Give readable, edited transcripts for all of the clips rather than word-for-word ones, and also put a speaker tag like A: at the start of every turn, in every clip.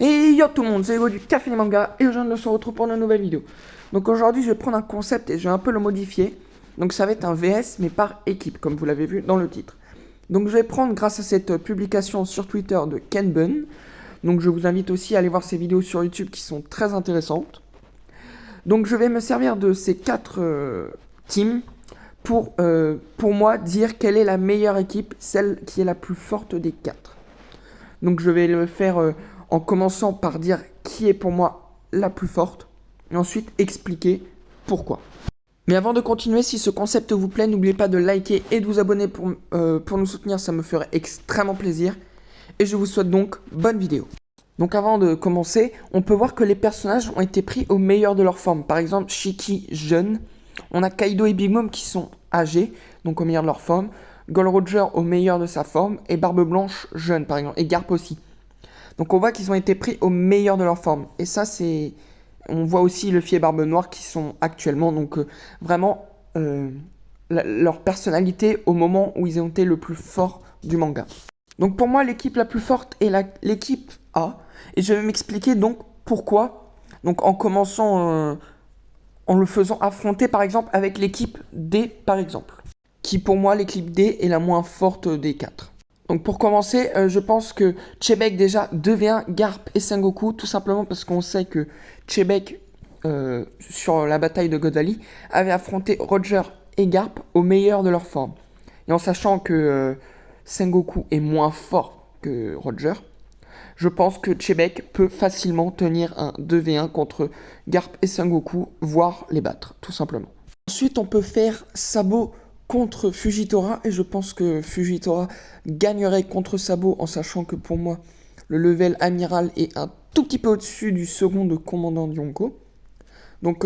A: Et yo tout le monde, c'est Hugo du Café des Mangas et aujourd'hui on se retrouve pour une nouvelle vidéo. Donc aujourd'hui je vais prendre un concept et je vais un peu le modifier. Donc ça va être un VS mais par équipe comme vous l'avez vu dans le titre. Donc je vais prendre grâce à cette publication sur Twitter de Ken Bun. Donc je vous invite aussi à aller voir ses vidéos sur YouTube qui sont très intéressantes. Donc je vais me servir de ces 4 teams pour moi dire quelle est la meilleure équipe, celle qui est la plus forte des 4. Donc je vais le faire en commençant par dire qui est pour moi la plus forte, et ensuite expliquer pourquoi. Mais avant de continuer, si ce concept vous plaît, n'oubliez pas de liker et de vous abonner pour nous soutenir, ça me ferait extrêmement plaisir. Et je vous souhaite donc bonne vidéo. Donc avant de commencer, on peut voir que les personnages ont été pris au meilleur de leur forme. Par exemple, Shiki jeune, on a Kaido et Big Mom qui sont âgés, donc au meilleur de leur forme. Gold Roger au meilleur de sa forme, et Barbe Blanche jeune par exemple, et Garp aussi. Donc on voit qu'ils ont été pris au meilleur de leur forme. Et ça c'est... On voit aussi Luffy et Barbe Noire qui sont actuellement, donc vraiment leur personnalité au moment où ils ont été le plus fort du manga. Donc pour moi l'équipe la plus forte est l'équipe A. Et je vais m'expliquer donc pourquoi. Donc en commençant en le faisant affronter par exemple avec l'équipe D par exemple. Qui pour moi l'équipe D est la moins forte des 4. Donc pour commencer, je pense que Chebek déjà devient Garp et Sengoku, tout simplement parce qu'on sait que Chebek, sur la bataille de God Valley, avait affronté Roger et Garp au meilleur de leur forme. Et en sachant que Sengoku est moins fort que Roger, je pense que Chebek peut facilement tenir un 2v1 contre Garp et Sengoku, voire les battre, tout simplement. Ensuite, on peut faire Sabo contre Fujitora, et je pense que Fujitora gagnerait contre Sabo, en sachant que pour moi, le level amiral est un tout petit peu au-dessus du second de commandant de Yonko. Donc,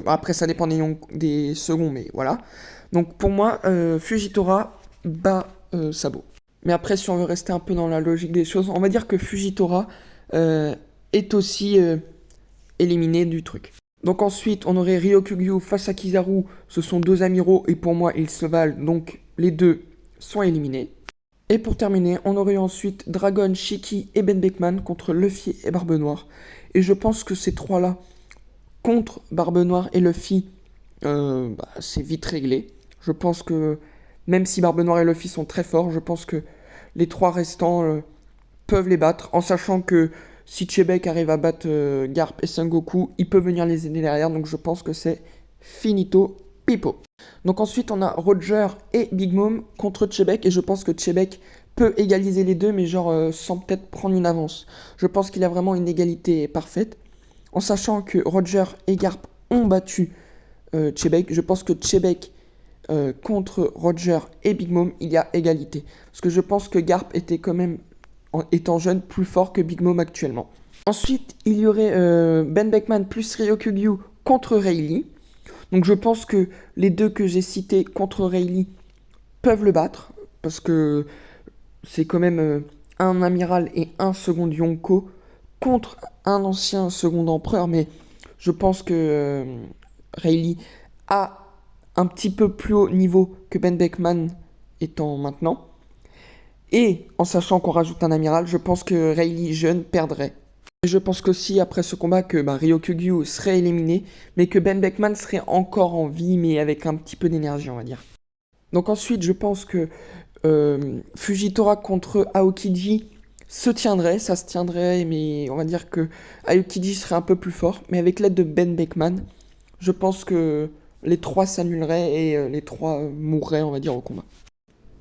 A: après, ça dépend des seconds, mais voilà. Donc, pour moi, Fujitora bat Sabo. Mais après, si on veut rester un peu dans la logique des choses, on va dire que Fujitora est aussi éliminé du truc. Donc ensuite, on aurait Ryokugyu face à Kizaru, ce sont 2 amiraux et pour moi ils se valent, donc les 2 sont éliminés. Et pour terminer, on aurait ensuite Dragon, Shiki et Ben Beckman contre Luffy et Barbe Noire. Et je pense que ces 3-là, contre Barbe Noire et Luffy, c'est vite réglé. Je pense que même si Barbe Noire et Luffy sont très forts, je pense que les 3 restants peuvent les battre, en sachant que si Chebek arrive à battre Garp et Sengoku, il peut venir les aider derrière, donc je pense que c'est finito pipo. Donc ensuite on a Roger et Big Mom contre Chebek, et je pense que Chebek peut égaliser les deux, mais genre sans peut-être prendre une avance. Je pense qu'il a vraiment une égalité parfaite. En sachant que Roger et Garp ont battu Chebek, je pense que Chebek contre Roger et Big Mom, il y a égalité. Parce que je pense que Garp était quand même, étant jeune, plus fort que Big Mom actuellement. Ensuite, il y aurait Ben Beckman plus Ryokugyu contre Rayleigh. Donc je pense que les 2 que j'ai cités contre Rayleigh peuvent le battre, parce que c'est quand même un amiral et un second Yonko contre un ancien second empereur, mais je pense que Rayleigh a un petit peu plus haut niveau que Ben Beckman étant maintenant. Et en sachant qu'on rajoute un amiral, je pense que Rayleigh jeune perdrait. Et je pense qu'aussi après ce combat que Ryokugyu serait éliminé, mais que Ben Beckman serait encore en vie, mais avec un petit peu d'énergie on va dire. Donc ensuite je pense que Fujitora contre Aokiji se tiendrait, ça se tiendrait, mais on va dire que Aokiji serait un peu plus fort. Mais avec l'aide de Ben Beckman, je pense que les 3 s'annuleraient et les 3 mourraient on va dire au combat.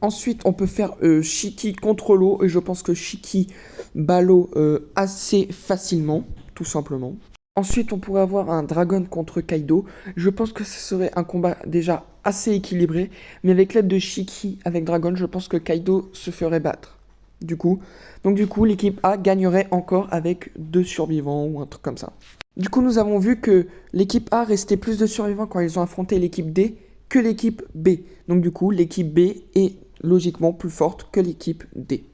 A: Ensuite, on peut faire Shiki contre l'eau, et je pense que Shiki bat l'eau assez facilement, tout simplement. Ensuite, on pourrait avoir un Dragon contre Kaido. Je pense que ce serait un combat déjà assez équilibré, mais avec l'aide de Shiki avec Dragon, je pense que Kaido se ferait battre. Du coup, l'équipe A gagnerait encore avec 2 survivants ou un truc comme ça. Du coup, nous avons vu que l'équipe A restait plus de survivants quand ils ont affronté l'équipe D que l'équipe B. Donc du coup, l'équipe B est logiquement plus forte que l'équipe D.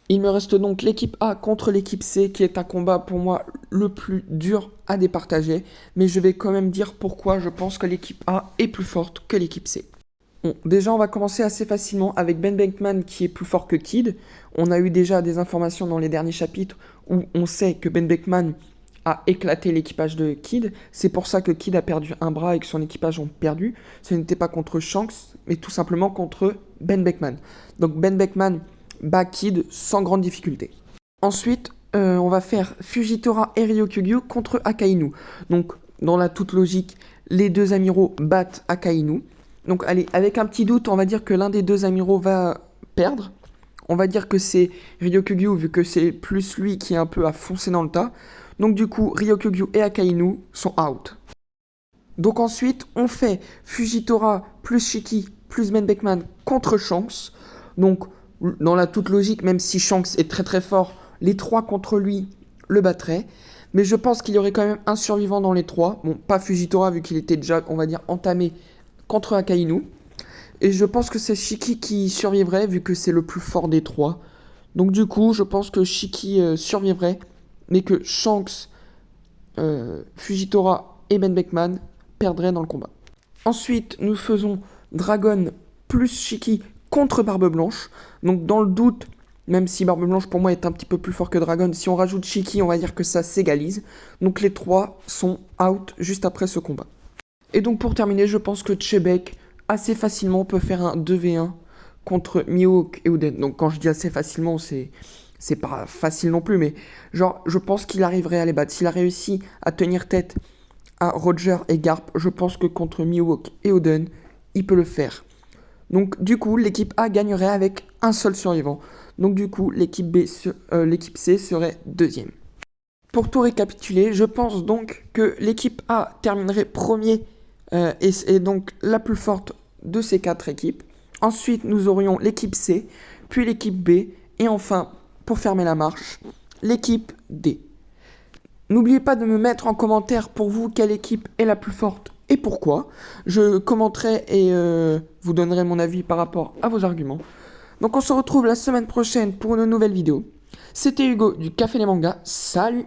A: Il me reste donc l'équipe A contre l'équipe C, qui est un combat pour moi le plus dur à départager, mais je vais quand même dire pourquoi je pense que l'équipe A est plus forte que l'équipe C. Bon, déjà, on va commencer assez facilement avec Ben Beckman qui est plus fort que Kid. On a eu déjà des informations dans les derniers chapitres où on sait que Ben Beckman a éclaté l'équipage de Kid. C'est pour ça que Kid a perdu un bras et que son équipage ont perdu. Ce n'était pas contre Shanks, mais tout simplement contre Ben Beckman. Donc Ben Beckman bat Kid sans grande difficulté. Ensuite, on va faire Fujitora et Ryokugyu contre Akainu. Donc, dans la toute logique, les deux amiraux battent Akainu. Donc allez, avec un petit doute, on va dire que l'un des deux amiraux va perdre. On va dire que c'est Ryokugyu, vu que c'est plus lui qui est un peu à foncer dans le tas. Donc du coup, Ryokugyu et Akainu sont out. Donc ensuite, on fait Fujitora plus Shiki plus Ben Beckman contre Shanks. Donc dans la toute logique, même si Shanks est très très fort, les trois contre lui le battraient. Mais je pense qu'il y aurait quand même un survivant dans les trois. Bon, pas Fujitora, vu qu'il était déjà, on va dire, entamé contre Akainu. Et je pense que c'est Shiki qui survivrait, vu que c'est le plus fort des trois. Donc du coup, je pense que Shiki survivrait, mais que Shanks, Fujitora et Ben Beckman perdraient dans le combat. Ensuite, nous faisons Dragon plus Shiki contre Barbe Blanche. Donc dans le doute, même si Barbe Blanche pour moi est un petit peu plus fort que Dragon, si on rajoute Shiki, on va dire que ça s'égalise. Donc les trois sont out juste après ce combat. Et donc pour terminer, je pense que Chebek assez facilement peut faire un 2v1 contre Mihawk et Oden. Donc quand je dis assez facilement, c'est pas facile non plus, mais genre je pense qu'il arriverait à les battre. S'il a réussi à tenir tête à Roger et Garp, je pense que contre Mihawk et Oden, il peut le faire. Donc du coup, l'équipe A gagnerait avec un seul survivant. Donc du coup, l'équipe C serait deuxième. Pour tout récapituler, je pense donc que l'équipe A terminerait premier et est donc la plus forte de ces quatre équipes. Ensuite, nous aurions l'équipe C, puis l'équipe B, et enfin, pour fermer la marche, l'équipe D. N'oubliez pas de me mettre en commentaire pour vous quelle équipe est la plus forte et pourquoi. Je commenterai et vous donnerai mon avis par rapport à vos arguments. Donc on se retrouve la semaine prochaine pour une nouvelle vidéo. C'était Hugo du Café des Mangas. Salut!